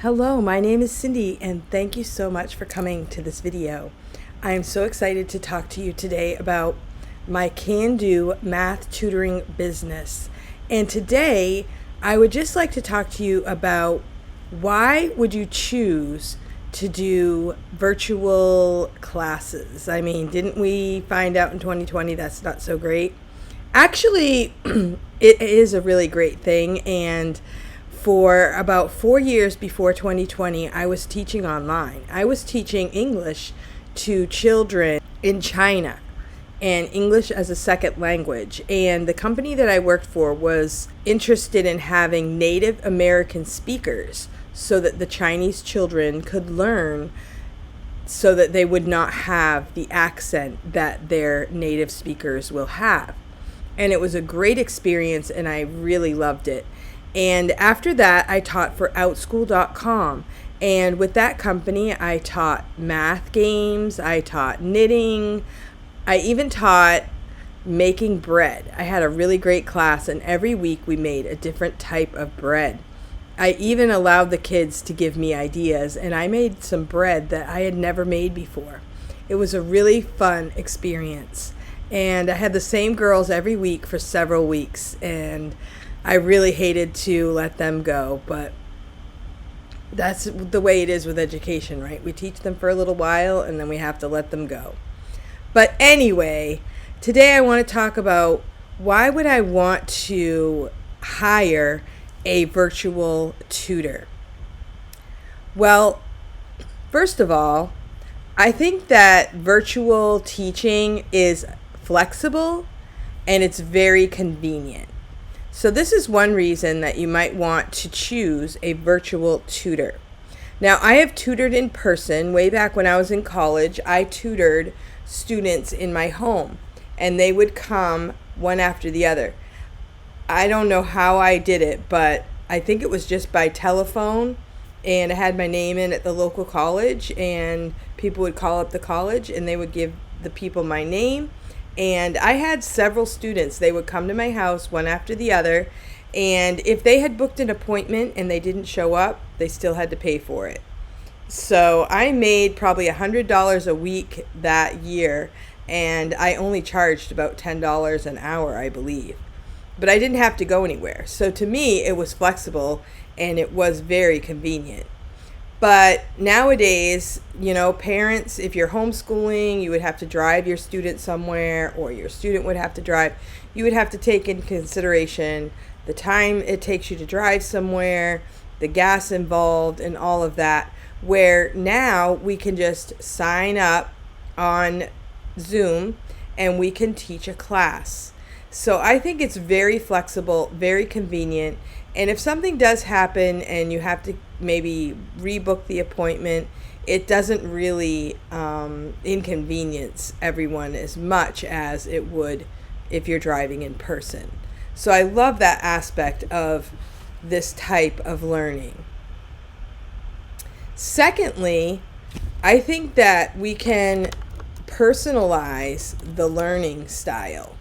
Hello, my name is Cindy, and thank you so much for coming to this video. I am so excited to talk to you today about my can-do math tutoring business. And today, I would just like to talk to you about why would you choose to do virtual classes? I mean, didn't we find out in 2020 that's not so great? Actually, it is a really great thing, and for about 4 years before 2020, I was teaching online. I was teaching English to children in China and English as a second language. And the company that I worked for was interested in having Native American speakers so that the Chinese children could learn so that they would not have the accent that their native speakers will have. And it was a great experience, and I really loved it. And after that, I taught for Outschool.com. And with that company, I taught math games, I taught knitting, I even taught making bread. I had a really great class, and every week we made a different type of bread. I even allowed the kids to give me ideas, and I made some bread that I had never made before. It was a really fun experience. And I had the same girls every week for several weeks, and I really hated to let them go, but that's the way it is with education, right? We teach them for a little while and then we have to let them go. But anyway, today I want to talk about why would I want to hire a virtual tutor? Well, first of all, I think that virtual teaching is flexible and it's very convenient. So this is one reason that you might want to choose a virtual tutor. Now, I have tutored in person. Way back when I was in college, I tutored students in my home, and they would come one after the other. I don't know how I did it, but I think it was just by telephone, and I had my name in at the local college, and people would call up the college, and they would give the people my name. And I had several students. They would come to my house one after the other, and if they had booked an appointment and they didn't show up, they still had to pay for it. So I made probably $100 a week that year, and I only charged about $10 an hour, I believe. But I didn't have to go anywhere. So to me, it was flexible and it was very convenient. But nowadays, parents, if you're homeschooling, you would have to drive your student somewhere, or your student would have to drive. You would have to take into consideration the time it takes you to drive somewhere, the gas involved, and all of that. Where now we can just sign up on Zoom and we can teach a class. So I think it's very flexible, very convenient. And if something does happen and you have to maybe rebook the appointment, it doesn't really inconvenience everyone as much as it would if you're driving in person. So I love that aspect of this type of learning. Secondly, I think that we can personalize the learning style.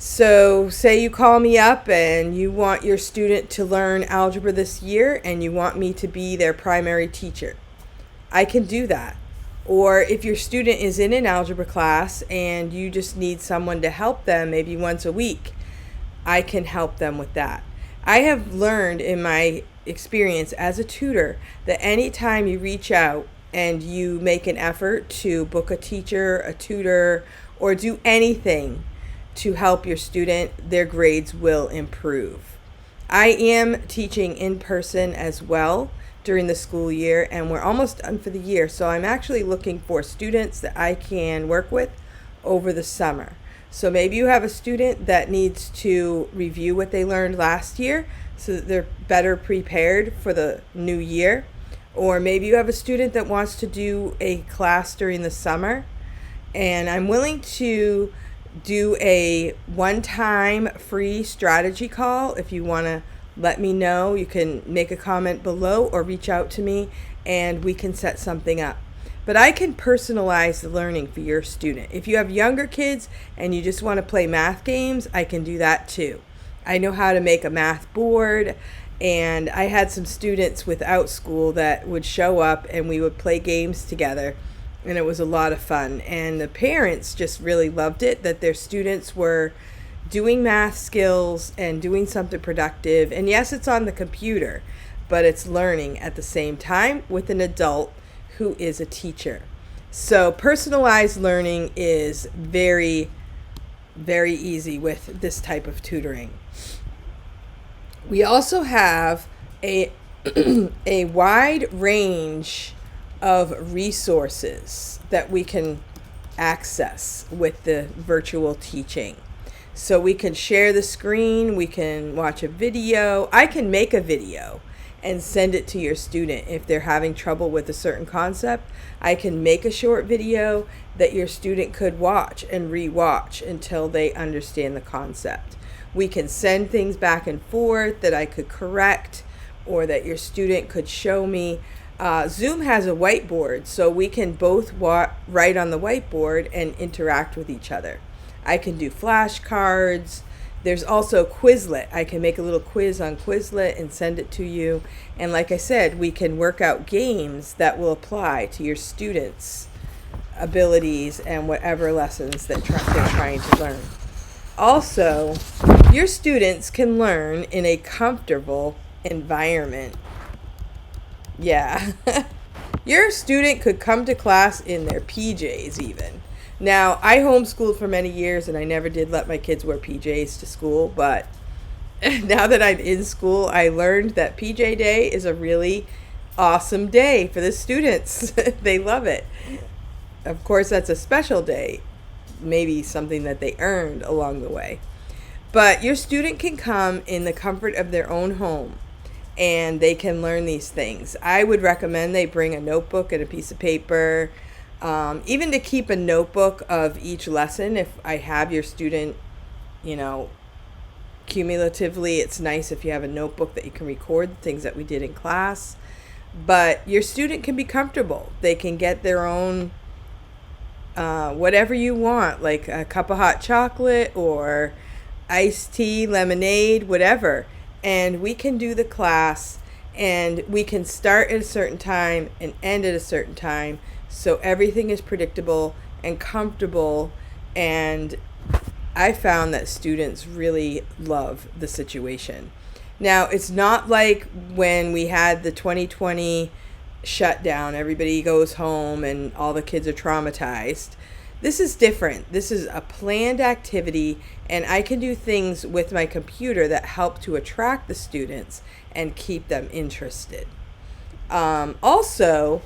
So say you call me up and you want your student to learn algebra this year and you want me to be their primary teacher. I can do that. Or if your student is in an algebra class and you just need someone to help them maybe once a week, I can help them with that. I have learned in my experience as a tutor that anytime you reach out and you make an effort to book a teacher, a tutor, or do anything to help your student, their grades will improve. I am teaching in person as well during the school year, and we're almost done for the year. So I'm actually looking for students that I can work with over the summer. So maybe you have a student that needs to review what they learned last year so that they're better prepared for the new year. Or maybe you have a student that wants to do a class during the summer, and I'm willing to do a one-time free strategy call. If you want to let me know, you can make a comment below or reach out to me and we can set something up. But I can personalize the learning for your student. If you have younger kids and you just want to play math games, I can do that too. I know how to make a math board And I had some students with Outschool that would show up and we would play games together, and it was a lot of fun. And the parents just really loved it, that their students were doing math skills and doing something productive. And yes, it's on the computer, but it's learning at the same time with an adult who is a teacher. So personalized learning is very, very easy with this type of tutoring. We also have a a wide range of resources that we can access with the virtual teaching. So we can share the screen, we can watch a video. I can make a video and send it to your student. If they're having trouble with a certain concept, I can make a short video that your student could watch and re-watch until they understand the concept. We can send things back and forth that I could correct or that your student could show me. Zoom has a whiteboard, so we can both write on the whiteboard and interact with each other. I can do flashcards. There's also Quizlet. I can make a little quiz on Quizlet and send it to you. And like I said, we can work out games that will apply to your students' abilities and whatever lessons that they're trying to learn. Also, your students can learn in a comfortable environment. Yeah. Your student could come to class in their PJs even. Now, I homeschooled for many years and I never did let my kids wear PJs to school, but now that I'm in school, I learned that PJ Day is a really awesome day for the students. They love it. Of course, that's a special day, maybe something that they earned along the way. But your student can come in the comfort of their own home and they can learn these things. I would recommend they bring a notebook and a piece of paper, even to keep a notebook of each lesson. If I have your student, cumulatively, it's nice if you have a notebook that you can record the things that we did in class. But your student can be comfortable. They can get their own whatever you want, like a cup of hot chocolate or iced tea, lemonade, whatever. And we can do the class and we can start at a certain time and end at a certain time. So everything is predictable and comfortable. And I found that students really love the situation. Now, it's not like when we had the 2020 shutdown, everybody goes home and all the kids are traumatized. This is different. This is a planned activity, and I can do things with my computer that help to attract the students and keep them interested. Also,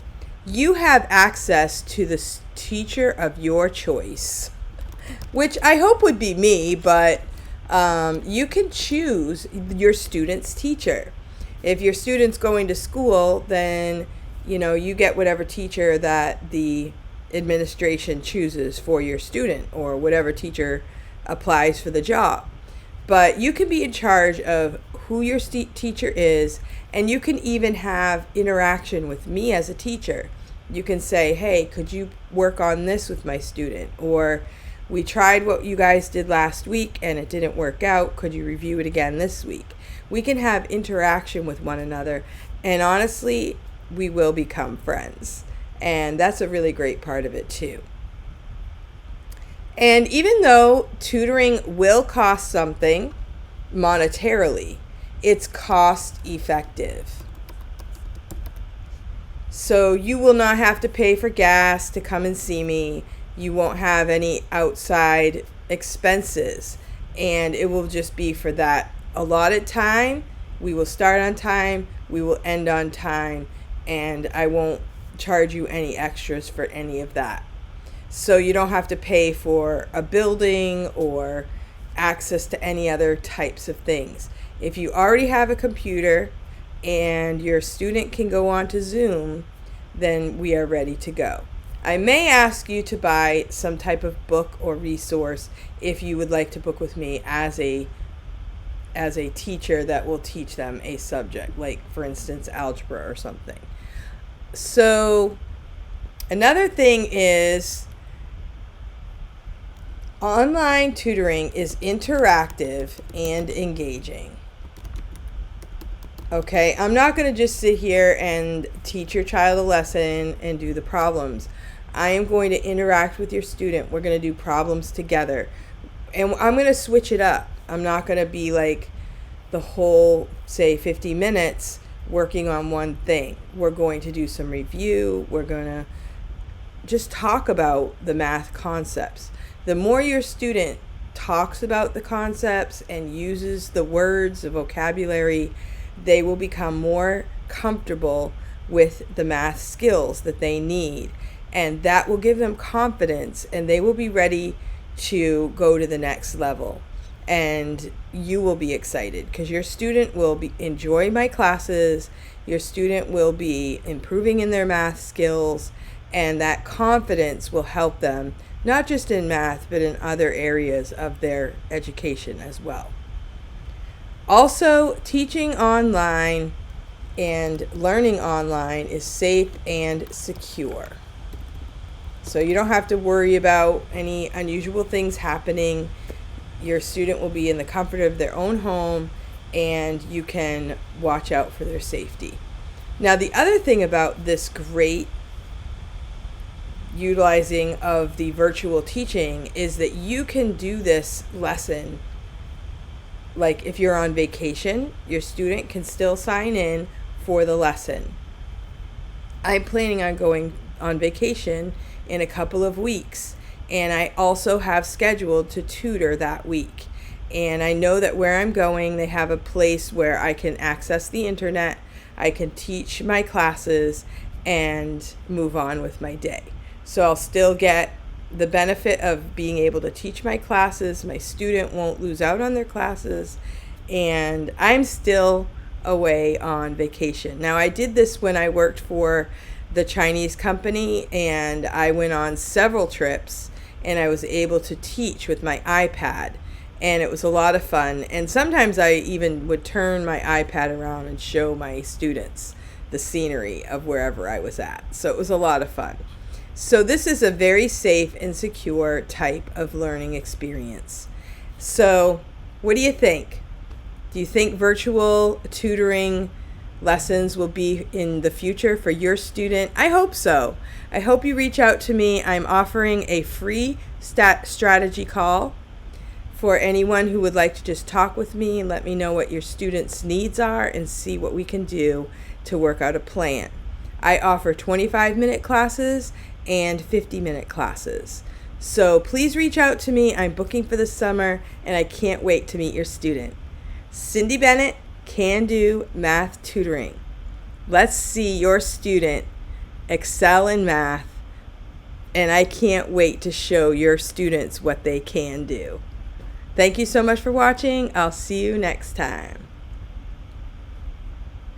you have access to the teacher of your choice, which I hope would be me, but you can choose your student's teacher. If your student's going to school, then you get whatever teacher that the administration chooses for your student or whatever teacher applies for the job. But you can be in charge of who your teacher is, and you can even have interaction with me as a teacher. You can say, hey, could you work on this with my student? Or we tried what you guys did last week and it didn't work out. Could you review it again this week? We can have interaction with one another, and honestly, we will become friends. And that's a really great part of it too. And even though tutoring will cost something monetarily, it's cost effective. So you will not have to pay for gas to come and see me. You won't have any outside expenses. And it will just be for that allotted time. We will start on time. We will end on time. And I won't charge you any extras for any of that. So you don't have to pay for a building or access to any other types of things. If you already have a computer and your student can go on to Zoom, then we are ready to go. I may ask you to buy some type of book or resource if you would like to book with me as a teacher that will teach them a subject, like for instance algebra or something. So another thing is online tutoring is interactive and engaging. Okay, I'm not going to just sit here and teach your child a lesson and do the problems. I am going to interact with your student. We're going to do problems together. And I'm going to switch it up. I'm not going to be like the whole, say, 50 minutes working on one thing. We're going to do some review. We're going to just talk about the math concepts. The more your student talks about the concepts and uses the words, the vocabulary, they will become more comfortable with the math skills that they need. And that will give them confidence, and they will be ready to go to the next level. And you will be excited because your student will enjoy my classes. Your student will be improving in their math skills, and that confidence will help them not just in math but in other areas of their education as well. Also, teaching online and learning online is safe and secure. So you don't have to worry about any unusual things happening. Your student will be in the comfort of their own home, and you can watch out for their safety. Now, the other thing about this great utilizing of the virtual teaching is that you can do this lesson. Like if you're on vacation, your student can still sign in for the lesson. I'm planning on going on vacation in a couple of weeks, and I also have scheduled to tutor that week. And I know that where I'm going, they have a place where I can access the internet, I can teach my classes, and move on with my day. So I'll still get the benefit of being able to teach my classes. My student won't lose out on their classes, and I'm still away on vacation. Now, I did this when I worked for the Chinese company, and I went on several trips, and I was able to teach with my iPad, and it was a lot of fun. And sometimes I even would turn my iPad around and show my students the scenery of wherever I was at. So it was a lot of fun. So this is a very safe and secure type of learning experience. So what do you think? Do you think virtual tutoring lessons will be in the future for your student? I hope so. I hope you reach out to me. I'm offering a free strategy call for anyone who would like to just talk with me and let me know what your students' needs are and see what we can do to work out a plan. I offer 25-minute classes and 50-minute classes. So please reach out to me. I'm booking for the summer, and I can't wait to meet your student. Cindy Bennett, Can Do Math Tutoring. Let's see your student excel in math, and I can't wait to show your students what they can do. Thank you so much for watching. I'll see you next time.